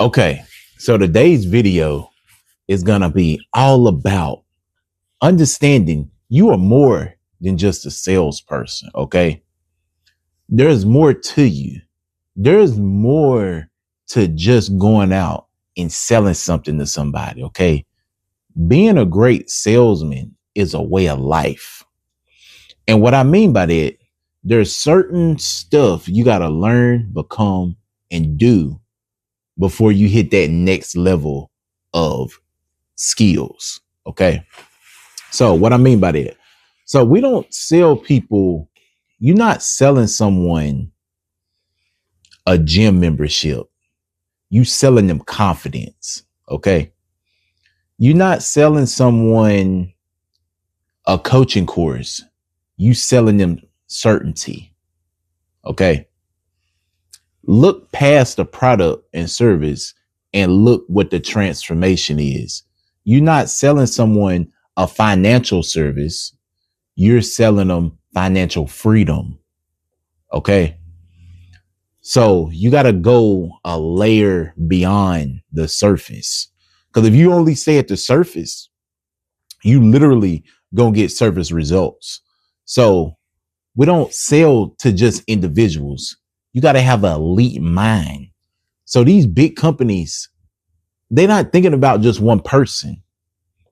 Okay, so today's video is going to be all about understanding you are more than just a salesperson. Okay, there's more to you. There's more to just going out and selling something to somebody. Okay, being a great salesman is a way of life. And what I mean by that, there's certain stuff you got to learn, become, and do before you hit that next level of skills. Okay. So what I mean by that, so we don't sell people. You're not selling someone a gym membership. You selling them confidence. Okay. You're not selling someone a coaching course. You selling them certainty. Okay. Look past the product and service and look what the transformation is. You're not selling someone a financial service. You're selling them financial freedom. Okay. So you got to go a layer beyond the surface. Because if you only stay at the surface, you literally gonna get surface results. So we don't sell to just individuals. You got to have an elite mind. So these big companies, they're not thinking about just one person.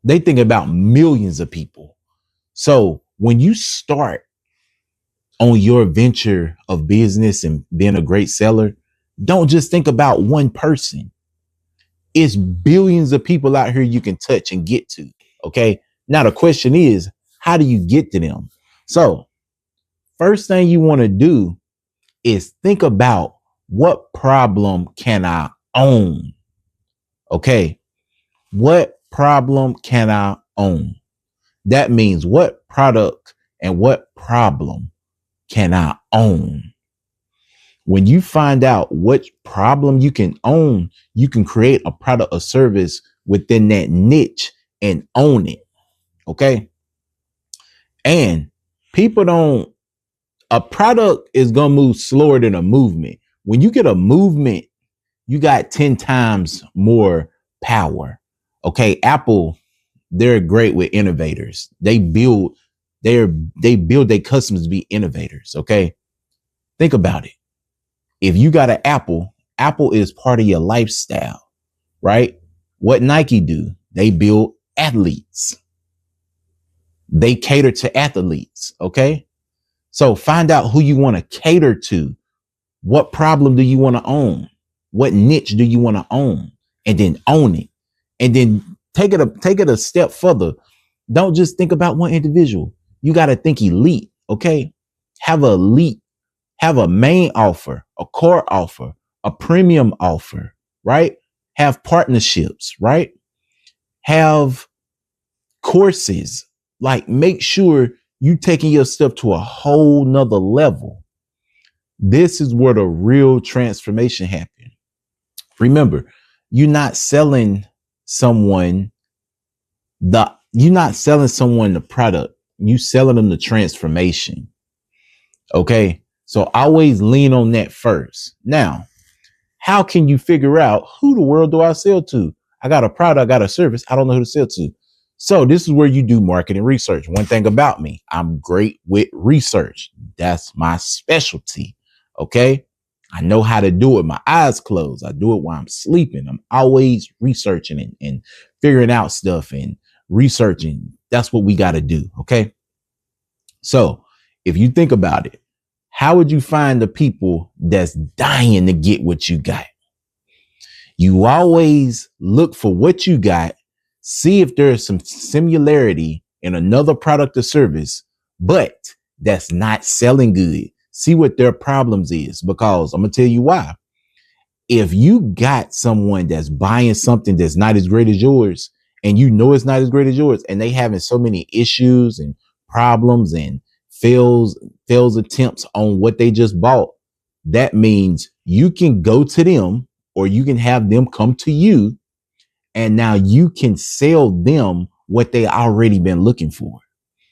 They think about millions of people. So when you start on your venture of business and being a great seller, don't just think about one person. It's billions of people out here you can touch and get to. Okay. Now the question is, how do you get to them? So first thing you want to do is think about what problem can I own? Okay. What problem can I own? That means what product and what problem can I own? When you find out which problem you can own, you can create a product or service within that niche and own it. Okay. And a product is going to move slower than a movement. When you get a movement, you got 10 times more power. Okay. Apple, they're great with innovators. They build their customers to be innovators. Okay. Think about it. If you got an Apple is part of your lifestyle, right? What Nike do? They build athletes. They cater to athletes. Okay. So find out who you want to cater to. What problem do you want to own? What niche do you want to own? And then own it. And then take it a step further. Don't just think about one individual. You got to think elite. Okay. Have a main offer, a core offer, a premium offer, right? Have partnerships, right? Have courses. Like, make sure you taking your stuff to a whole nother level. This is where the real transformation happens. Remember, you're not selling someone the product. You selling them the transformation. Okay. So always lean on that first. Now, how can you figure out who the world do I sell to? I got a product, I got a service. I don't know who to sell to. So this is where you do marketing research. One thing about me, I'm great with research. That's my specialty. Okay. I know how to do it. My eyes closed. I do it while I'm sleeping. I'm always researching and figuring out stuff and researching. That's what we got to do. Okay. So if you think about it, how would you find the people that's dying to get what you got? You always look for what you got. See if there's some similarity in another product or service, but that's not selling good. See what their problems is, because I'm going to tell you why. If you got someone that's buying something that's not as great as yours, and you know it's not as great as yours, and they having so many issues and problems and fails attempts on what they just bought, that means you can go to them or you can have them come to you. And now you can sell them what they already been looking for.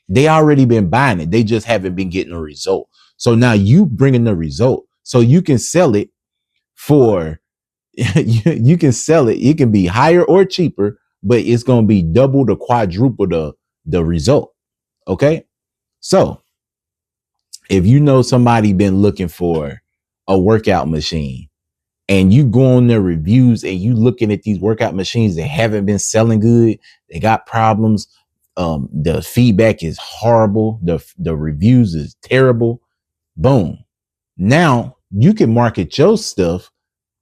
They already been buying it. They just haven't been getting a result. So now you bringing the result so you can sell it for you can sell it. It can be higher or cheaper, but it's going to be double to quadruple the result. Okay. So if you know somebody been looking for a workout machine and you go on their reviews and you looking at these workout machines that haven't been selling good, they got problems. The feedback is horrible. The reviews is terrible. Boom. Now you can market your stuff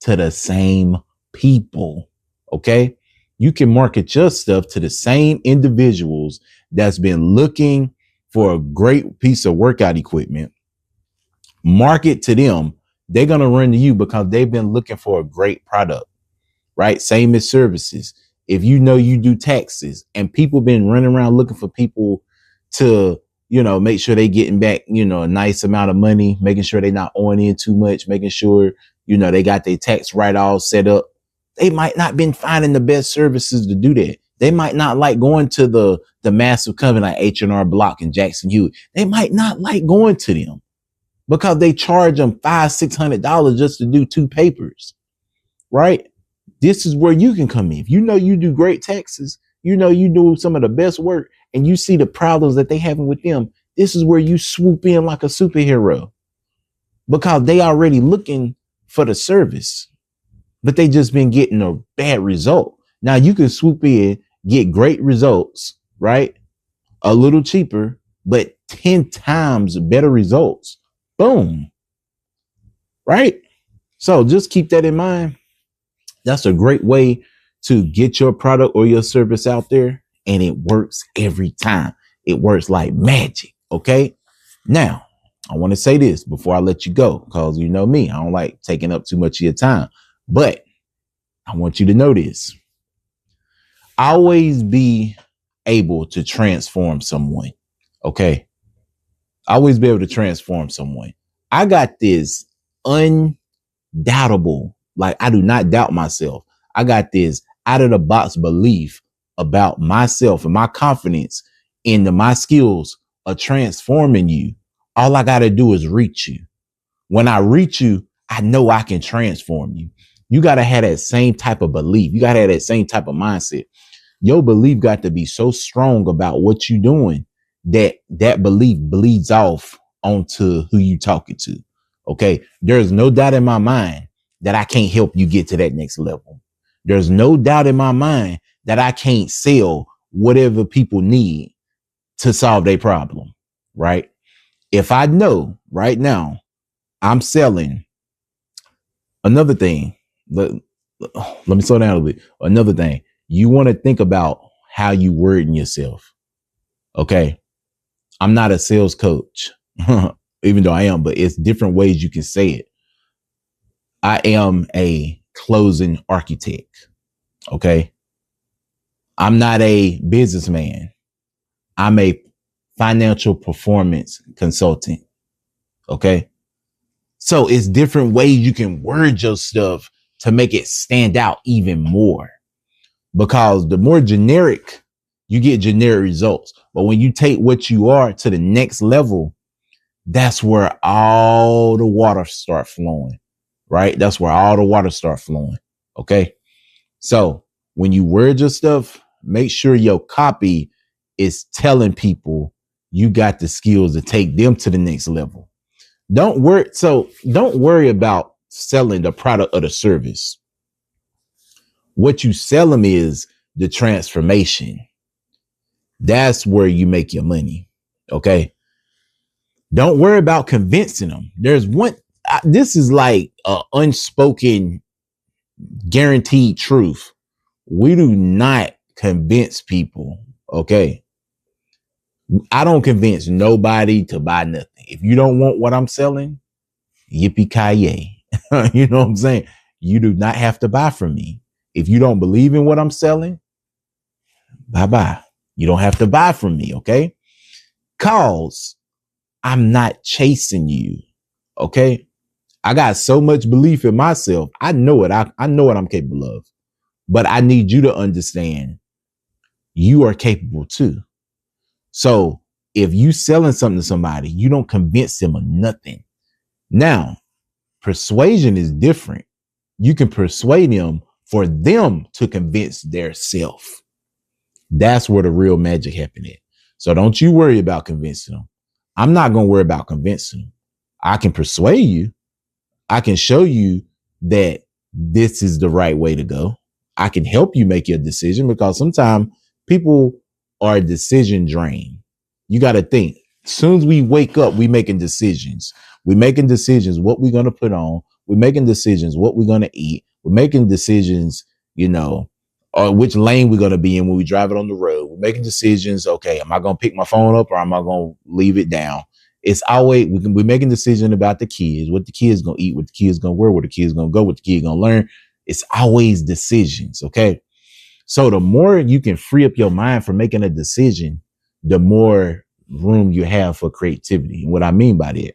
to the same people. Okay. You can market your stuff to the same individuals that's been looking for a great piece of workout equipment. Market to them. They're going to run to you because they've been looking for a great product, right? Same as services. If you know you do taxes and people been running around looking for people to, make sure they getting back, a nice amount of money, making sure they're not owing in too much, making sure, they got their tax write-off set up. They might not been finding the best services to do that. They might not like going to the massive company like H&R Block and Jackson Hewitt. They might not like going to them because they charge them $500-$600 just to do 2 papers, right? This is where you can come in. If you know you do great taxes, you do some of the best work, and you see the problems that they having with them. This is where you swoop in like a superhero because they already looking for the service, but they just been getting a bad result. Now you can swoop in, get great results, right? A little cheaper, but 10 times better results. Boom. Right? So just keep that in mind. That's a great way to get your product or your service out there. And it works every time. It works like magic. Okay. Now, I want to say this before I let you go, because you know me, I don't like taking up too much of your time, but I want you to know this. Always be able to transform someone. Okay. Always be able to transform someone. I got this undoubtable, like I do not doubt myself. I got this out of the box belief about myself and my confidence in my skills of transforming you. All I got to do is reach you. When I reach you, I know I can transform you. You got to have that same type of belief. You got to have that same type of mindset. Your belief got to be so strong about what you're doing that belief bleeds off onto who you talking to. Okay. There's no doubt in my mind that I can't help you get to that next level. There's no doubt in my mind that I can't sell whatever people need to solve their problem. Right. If I know right now I'm selling another thing, let me slow down a little bit. Another thing, you want to think about how you wording yourself. Okay. I'm not a sales coach, even though I am, but it's different ways you can say it. I am a closing architect. Okay. I'm not a businessman. I'm a financial performance consultant. Okay. So it's different ways you can word your stuff to make it stand out even more, because the more generic you get, generic results. But when you take what you are to the next level, that's where all the water start flowing, right? That's where all the water start flowing. Okay. So when you word your stuff, make sure your copy is telling people you got the skills to take them to the next level. Don't worry about selling the product or the service. What you sell them is the transformation. That's where you make your money. Okay. Don't worry about convincing them. There's one, this is like an unspoken guaranteed truth. We do not convince people. Okay. I don't convince nobody to buy nothing. If you don't want what I'm selling, yippee-ki-yay. You know what I'm saying? You do not have to buy from me. If you don't believe in what I'm selling, bye-bye. You don't have to buy from me. Okay. Cause I'm not chasing you. Okay. I got so much belief in myself. I know it. I know what I'm capable of, but I need you to understand you are capable too. So if you selling something to somebody, you don't convince them of nothing. Now, persuasion is different. You can persuade them for them to convince their self. That's where the real magic happens at. So don't you worry about convincing them. I'm not going to worry about convincing them. I can persuade you. I can show you that this is the right way to go. I can help you make your decision, because sometimes people are decision drained. You got to think. As soon as we wake up, we making decisions. We're making decisions what we're going to put on. We're making decisions what we're going to eat. We're making decisions, or which lane we're going to be in when we drive it on the road. We're making decisions. Okay, am I going to pick my phone up or am I going to leave it down? It's always, we're making decisions about the kids, what the kids going to eat, what the kids going to wear, where the kids going to go, what the kids going to learn. It's always decisions. Okay. So the more you can free up your mind from making a decision, the more room you have for creativity. And what I mean by that,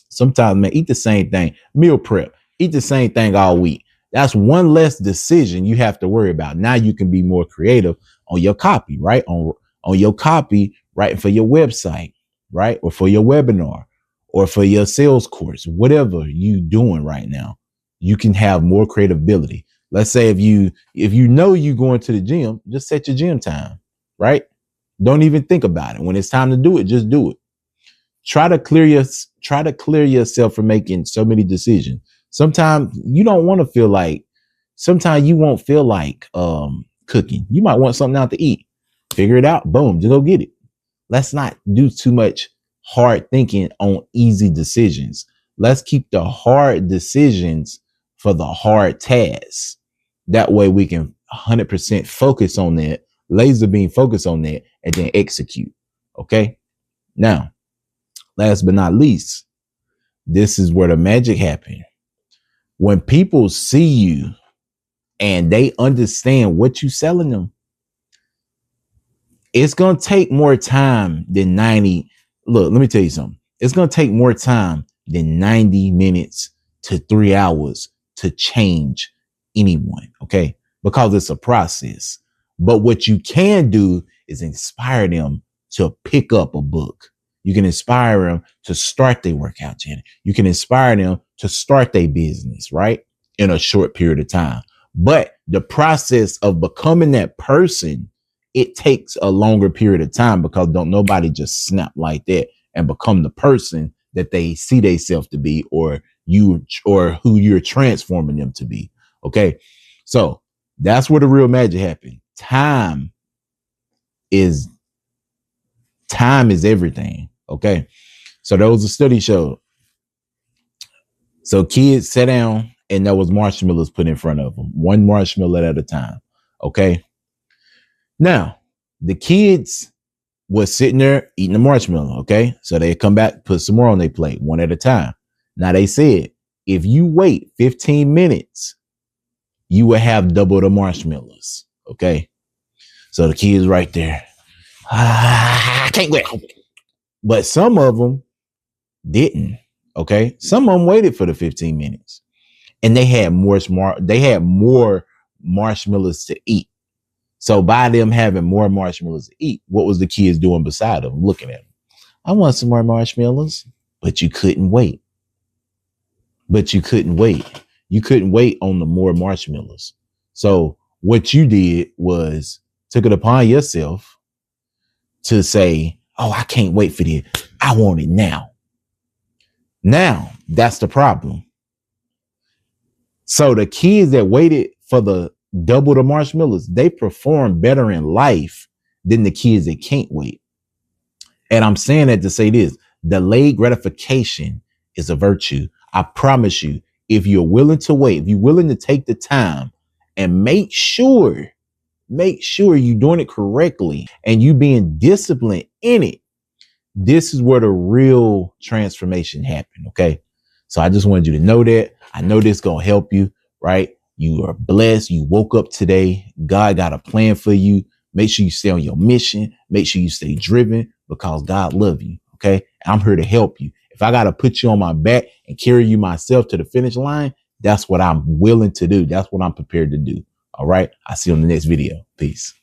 sometimes, man, eat the same thing, meal prep, eat the same thing all week. That's one less decision you have to worry about. Now you can be more creative on your copy, right? On your copy, right? For your website, right? Or for your webinar or for your sales course, whatever you doing right now, you can have more creativity. Let's say if you know you going to the gym, just set your gym time, right? Don't even think about it. When it's time to do it, just do it. Try to clear yourself from making so many decisions. Sometimes you don't want to feel like, sometimes you won't feel like cooking. You might want something out to eat. Figure it out. Boom, just go get it. Let's not do too much hard thinking on easy decisions. Let's keep the hard decisions for the hard tasks. That way we can 100% focus on that, laser beam focus on that, and then execute. Okay. Now, last but not least, this is where the magic happens. When people see you and they understand what you're selling them, it's going to take more time than 90. Look, let me tell you something. It's going to take more time than 90 minutes to 3 hours to change anyone. Okay. Because it's a process. But what you can do is inspire them to pick up a book. You can inspire them to start their workout channel. You can inspire them to start their business, right? In a short period of time. But the process of becoming that person, it takes a longer period of time, because don't nobody just snap like that and become the person that they see themselves to be, or who you're transforming them to be. Okay. So that's where the real magic happens. Time is everything. Okay. So there was a study showed. So kids sat down and there was marshmallows put in front of them, one marshmallow at a time. Okay. Now the kids was sitting there eating the marshmallow. Okay. So they come back, put some more on their plate, one at a time. Now they said, if you wait 15 minutes, you will have double the marshmallows. Okay. So the kids right there, I can't wait. But some of them didn't. Okay. Some of them waited for the 15 minutes and they had more marshmallows to eat. So by them having more marshmallows to eat, what was the kids doing beside them? Looking at them. I want some more marshmallows, but you couldn't wait. You couldn't wait on the more marshmallows. So what you did was took it upon yourself to say, oh, I can't wait for this. I want it now. Now that's the problem. So the kids that waited for the double the marshmallows, they perform better in life than the kids that can't wait. And I'm saying that to say this, delayed gratification is a virtue. I promise you, if you're willing to wait, if you're willing to take the time and make sure you're doing it correctly and you being disciplined in it, this is where the real transformation happened. Okay. So I just wanted you to know that. I know this is going to help you, right? You are blessed. You woke up today. God got a plan for you. Make sure you stay on your mission. Make sure you stay driven, because God loves you. Okay. I'm here to help you. If I got to put you on my back and carry you myself to the finish line, that's what I'm willing to do. That's what I'm prepared to do. All right. I'll see you on the next video. Peace.